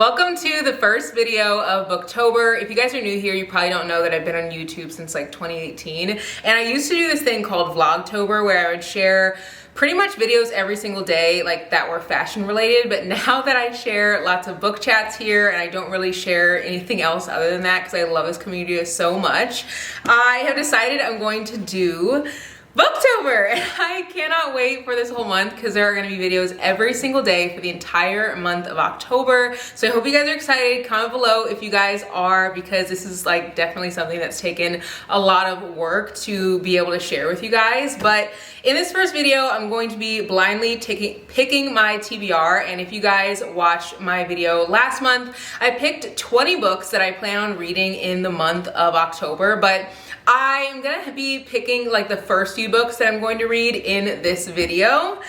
Welcome to the first video of Booktober. If you guys are new here, you probably don't know that I've been on YouTube since like 2018. And I used to do this thing called Vlogtober where I would share pretty much videos every single day like that were fashion related. But now that I share lots of book chats here and I don't really share anything else other than that because I love this community so much, I have decided I'm going to do Booktober, and I cannot wait for this whole month because there are going to be videos every single day for the entire month of October. So I hope you guys are excited. Comment below if you guys are, because this is like definitely something that's taken a lot of work to be able to share with you guys. But in this first video, I'm going to be blindly picking my TBR, and if you guys watched my video last month, I picked 20 books that I plan on reading in the month of October, but I'm gonna be picking like the first few books that I'm going to read in this video.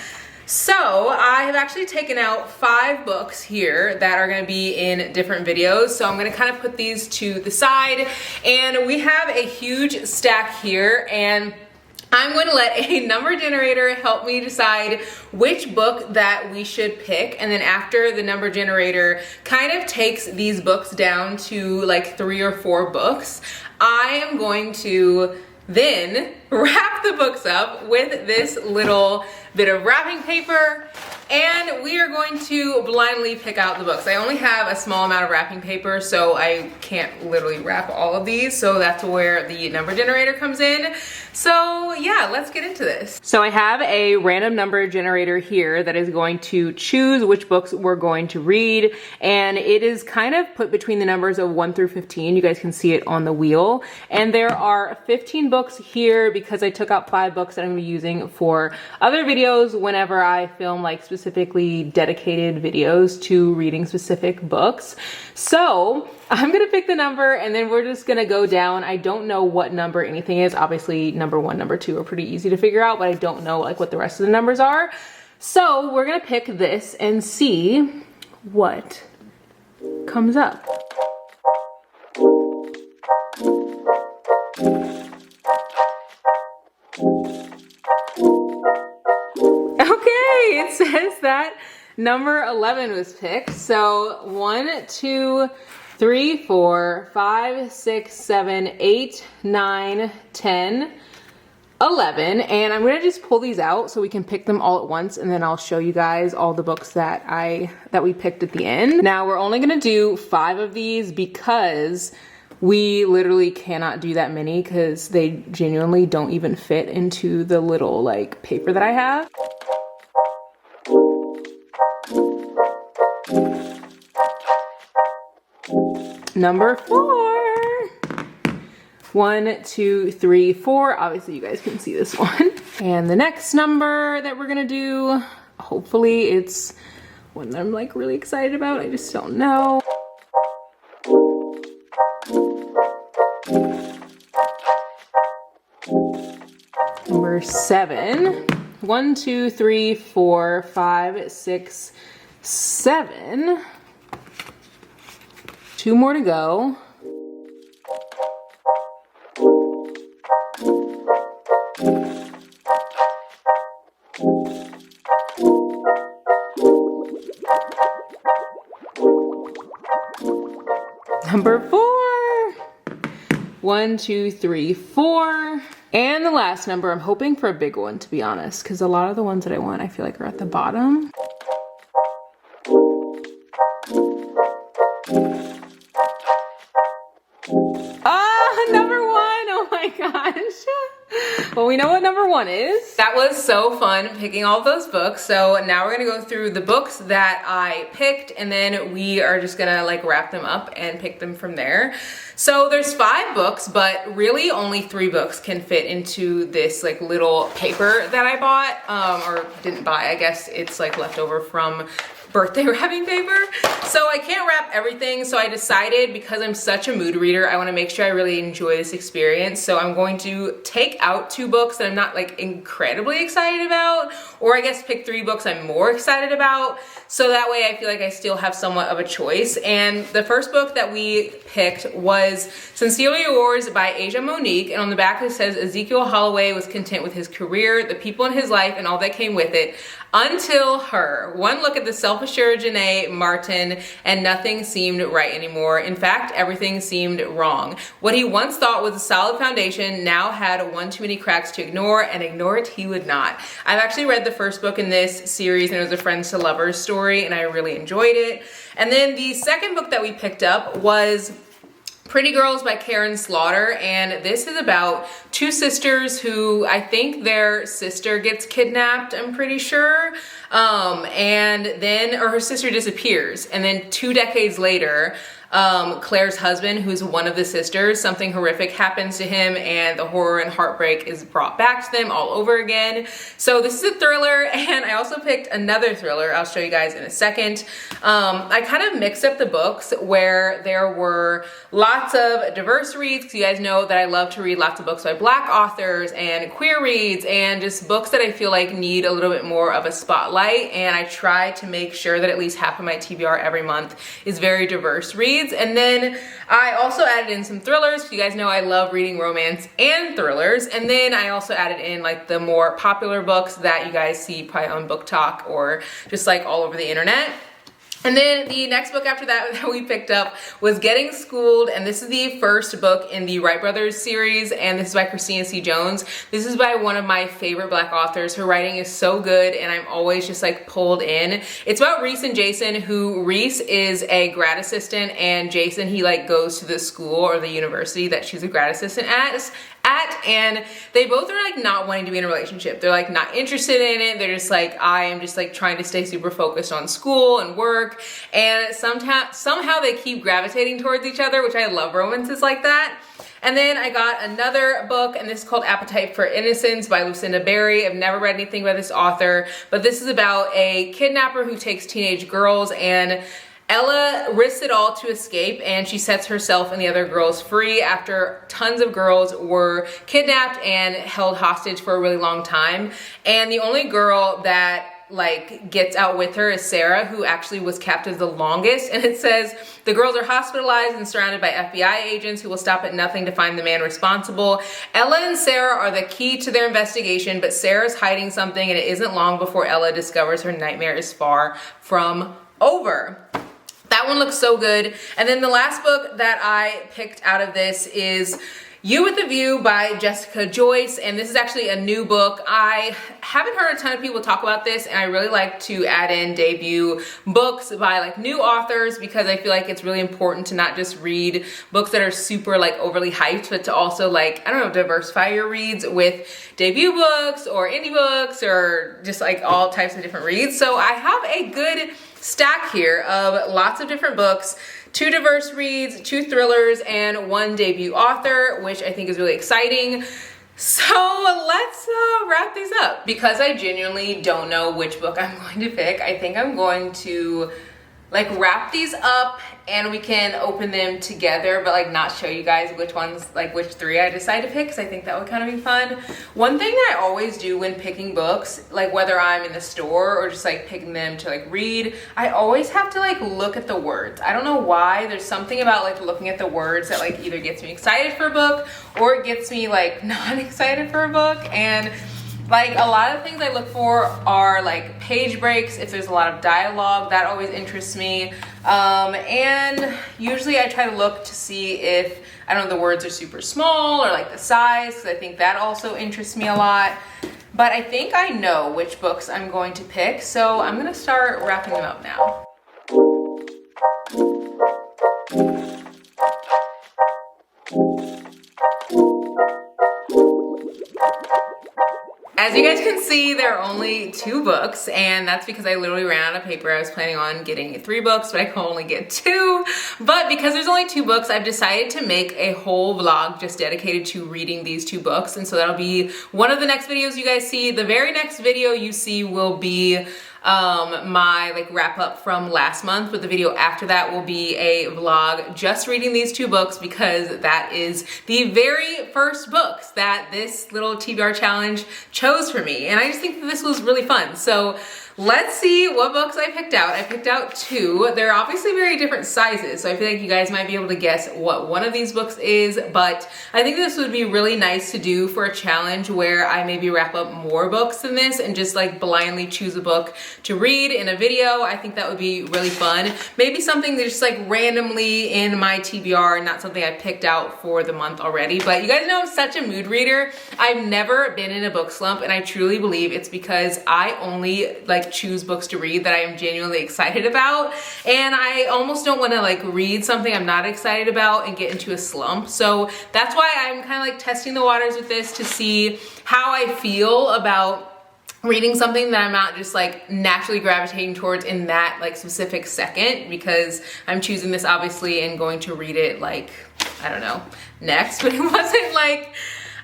So I have actually taken out 5 books here that are gonna be in different videos. So I'm gonna kind of put these to the side, and we have a huge stack here, and I'm going to let a number generator help me decide which book that we should pick. And then after the number generator kind of takes these books down to like 3 or 4 books, I am going to then wrap the books up with this little bit of wrapping paper, and we are going to blindly pick out the books. I only have a small amount of wrapping paper, so I can't literally wrap all of these, so that's where the number generator comes in. So yeah, let's get into this. So I have a random number generator here that is going to choose which books we're going to read, and it is kind of put between the numbers of 1 through 15. You guys can see it on the wheel, and there are 15 books here because I took out 5 books that I'm gonna be using for other videos whenever I film like specifically dedicated videos to reading specific books. So I'm gonna pick the number and then we're just gonna go down. I don't know what number anything is. Obviously number 1, number 2 are pretty easy to figure out, but I don't know like what the rest of the numbers are. So we're gonna pick this and see what comes up. It says that number 11 was picked. So 1, 2, 3, 4, 5, 6, 7, 8, 9, 10, 11. And I'm gonna just pull these out so we can pick them all at once, and then I'll show you guys all the books that we picked at the end. Now we're only gonna do 5 of these because we literally cannot do that many because they genuinely don't even fit into the little like paper that I have. Number 4. 1, 2, 3, 4. Obviously you guys can see this one. And the next number that we're gonna do, hopefully it's one that I'm like really excited about. I just don't know. Number 7. 1, 2, 3, 4, 5, 6, 7. 2 more to go. Number 4. 1, 2, 3, 4. And the last number, I'm hoping for a big one, to be honest, because a lot of the ones that I want, I feel like are at the bottom. Number 1, oh my gosh. Well, we know what number 1 is. That was so fun picking all of those books. So now we're gonna go through the books that I picked, and then we are just gonna like wrap them up and pick them from there. So there's 5 books, but really only 3 books can fit into this like little paper that I bought, or didn't buy. I guess it's like leftover from birthday wrapping paper. So I can't wrap everything, so I decided, because I'm such a mood reader, I want to make sure I really enjoy this experience. So I'm going to take out 2 books that I'm not like incredibly excited about, or I guess pick 3 books I'm more excited about, so that way I feel like I still have somewhat of a choice. And the first book that we picked was Sincerely Yours by Asia Monique, and on the back it says Ezekiel Holloway was content with his career, the people in his life, and all that came with it. Until Her. One look at the self-assured Janae Martin, and nothing seemed right anymore. In fact, everything seemed wrong. What he once thought was a solid foundation now had one too many cracks to ignore, and ignore it he would not. I've actually read the first book in this series, and it was a friends to lovers story, and I really enjoyed it. And then the second book that we picked up was Pretty Girls by Karen Slaughter, and this is about two sisters who, I think their sister gets kidnapped, I'm pretty sure, and then, or her sister disappears, and then 2 decades later, Claire's husband, who's one of the sisters, something horrific happens to him, and the horror and heartbreak is brought back to them all over again. So this is a thriller, and I also picked another thriller I'll show you guys in a second. I kind of mixed up the books where there were lots of diverse reads, because you guys know that I love to read lots of books by Black authors and queer reads, and just books that I feel like need a little bit more of a spotlight, and I try to make sure that at least half of my TBR every month is very diverse reads. And then I also added in some thrillers. You guys know I love reading romance and thrillers. And then I also added in like the more popular books that you guys see probably on Book Talk or just like all over the internet. And then the next book after that we picked up was Getting Schooled, and this is the first book in the Wright Brothers series, and this is by Christina C. Jones. This is by one of my favorite Black authors. Her writing is so good, and I'm always just like pulled in. It's about Reese and Jason, who Reese is a grad assistant, and Jason, he like goes to the school or the university that she's a grad assistant at, and they both are like not wanting to be in a relationship. They're like not interested in it. They're just like, I am just like trying to stay super focused on school and work, and somehow they keep gravitating towards each other, which I love romances like that. And then I got another book, and this is called Appetite for Innocence by Lucinda Berry. I've never read anything by this author, but this is about a kidnapper who takes teenage girls, and Ella risks it all to escape, and she sets herself and the other girls free after tons of girls were kidnapped and held hostage for a really long time. And the only girl that like gets out with her is Sarah, who actually was captive the longest. And it says the girls are hospitalized and surrounded by FBI agents who will stop at nothing to find the man responsible. Ella and Sarah are the key to their investigation, but Sarah's hiding something, and it isn't long before Ella discovers her nightmare is far from over. That one looks so good. And then the last book that I picked out of this is You with a View by Jessica Joyce, and this is actually a new book. I haven't heard a ton of people talk about this, and I really like to add in debut books by like new authors, because I feel like it's really important to not just read books that are super like overly hyped, but to also like, I don't know, diversify your reads with debut books or indie books or just like all types of different reads. So I have a good stack here of lots of different books, 2 diverse reads, 2 thrillers, and 1 debut author, which I think is really exciting. So let's wrap these up. Because I genuinely don't know which book I'm going to pick, I think I'm going to like wrap these up and we can open them together, but like not show you guys which ones, like which 3 I decide to pick, because I think that would kind of be fun. One thing that I always do when picking books, like whether I'm in the store or just like picking them to like read, I always have to like look at the words. I don't know why, there's something about like looking at the words that like either gets me excited for a book or it gets me like not excited for a book. And like a lot of things I look for are like page breaks. If there's a lot of dialogue, that always interests me. And usually I try to look to see if, I don't know, the words are super small or like the size, because I think that also interests me a lot. But I think I know which books I'm going to pick, so I'm gonna start wrapping them up now. As you guys can see, there are only 2 books, and that's because I literally ran out of paper. I was planning on getting 3 books, but I can only get 2. But because there's only 2 books, I've decided to make a whole vlog just dedicated to reading these 2 books. And so that'll be one of the next videos you guys see. The very next video you see will be my like wrap up from last month, but the video after that will be a vlog just reading these 2 books, because that is the very first books that this little TBR challenge chose for me, and I just think that this was really fun. So let's see what books I picked out. I picked out 2. They're obviously very different sizes, so I feel like you guys might be able to guess what one of these books is, but I think this would be really nice to do for a challenge where I maybe wrap up more books than this and just like blindly choose a book to read in a video. I think that would be really fun. Maybe something that's just like randomly in my TBR, not something I picked out for the month already, but you guys know I'm such a mood reader. I've never been in a book slump, and I truly believe it's because I only like choose books to read that I am genuinely excited about, and I almost don't want to like read something I'm not excited about and get into a slump. So that's why I'm kind of like testing the waters with this to see how I feel about reading something that I'm not just like naturally gravitating towards in that like specific second, because I'm choosing this obviously and going to read it like, I don't know, next, but it wasn't like,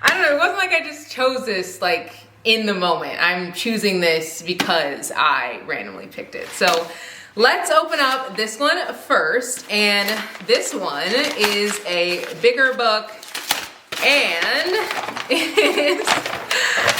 I don't know, it wasn't like I just chose this like in the moment. I'm choosing this because I randomly picked it. So let's open up this one first, and this one is a bigger book, and it is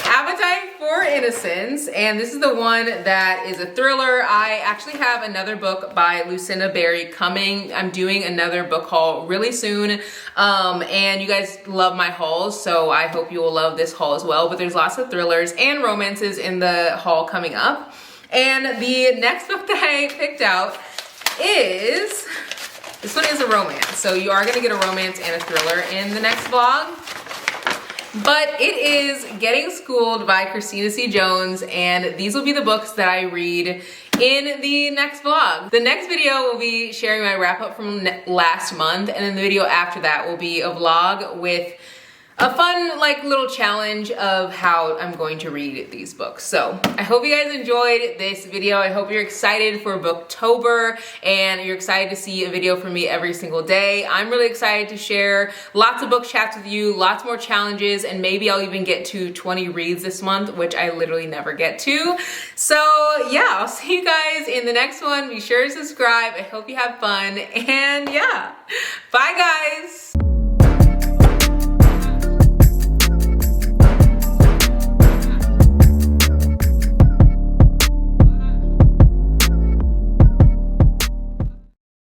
Appetite for Innocence, and this is the one that is a thriller. I actually have another book by Lucinda Berry coming. I'm doing another book haul really soon, and you guys love my hauls, so I hope you will love this haul as well. But there's lots of thrillers and romances in the haul coming up. And the next book that I picked out is, this one is a romance, so you are gonna get a romance and a thriller in the next vlog. But it is Getting Schooled by Christina C. Jones, and these will be the books that I read in the next vlog. The next video will be sharing my wrap up from last month, and then the video after that will be a vlog with a fun like little challenge of how I'm going to read these books. So I hope you guys enjoyed this video. I hope you're excited for Booktober and you're excited to see a video from me every single day. I'm really excited to share lots of book chats with you, lots more challenges, and maybe I'll even get to 20 reads this month, which I literally never get to. So yeah, I'll see you guys in the next one. Be sure to subscribe. I hope you have fun, and yeah, bye guys.